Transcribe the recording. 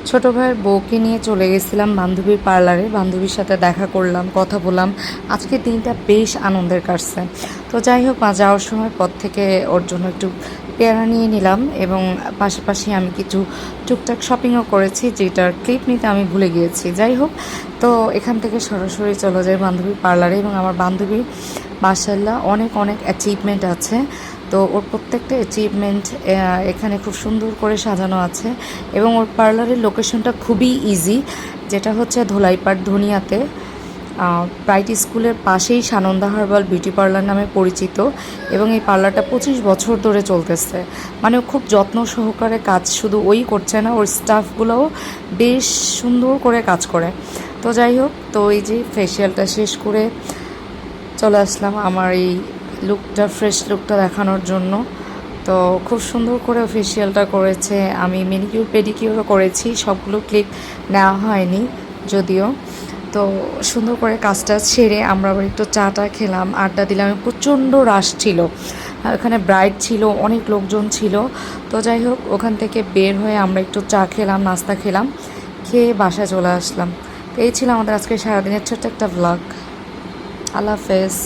ছোট ভাইয়ের বউকে নিয়ে চলে গেছিলাম বান্ধবীর পার্লারে। বান্ধবীর সাথে দেখা করলাম, কথা বললাম। আজকের দিনটা বেশ আনন্দের কাটছে। তো যাই হোক, যাওয়ার সময় পথ থেকে ওর জন্য একটু পেয়ারা নিয়ে নিলাম এবং পাশাপাশি আমি কিছু টুকটাক শপিংও করেছি, যেটার ক্লিপ নিতে আমি ভুলে গিয়েছি। যাই হোক, তো এখান থেকে সরাসরি চলে যাই বান্ধবীর পার্লারে। এবং আমার বান্ধবীর মাশাআল্লাহ অনেক অনেক অ্যাচিভমেন্ট আছে। তো ওর প্রত্যেকটা অ্যাচিভমেন্ট এখানে খুব সুন্দর করে সাজানো আছে। এবং ওর পার্লারের লোকেশনটা খুবই ইজি, যেটা হচ্ছে ধোলাইপাড় ধনিয়াতে, ব্রাইট স্কুলের পাশেই সানন্দা হার্বাল বিউটি পার্লার নামে পরিচিত। এবং এই পার্লারটা 25 বছর ধরে চলতেছে। মানে ও খুব যত্ন সহকারে কাজ শুধু ওই করছে না, ওর স্টাফগুলোও বেশ সুন্দর করে কাজ করে। তো যাই হোক, তো এই যে ফেসিয়ালটা শেষ করে চলে আসলাম আমার এই লুকটা, ফ্রেশ লুকটা দেখানোর জন্য। তো খুব সুন্দর করে ফেসিয়ালটা করেছে। আমি মেনিকিউর পেডিকিউরও করেছি, সবগুলো ক্লিপ নেওয়া হয়নি যদিও। তো সুন্দর করে কাজটা ছেড়ে আমরা আবার একটু চাটা খেলাম, আড্ডা দিলাম। প্রচণ্ড রাশ ছিল, ওখানে ব্রাইড ছিল, অনেক লোকজন ছিল। তো যাই হোক, ওখান থেকে বের হয়ে আমরা একটু চা খেলাম, নাস্তা খেলাম, খেয়ে বাসায় চলে আসলাম। তো এই ছিল আমাদের আজকে সারাদিনের ছোট্ট একটা ব্লগ। আল্লাহ হাফেজ।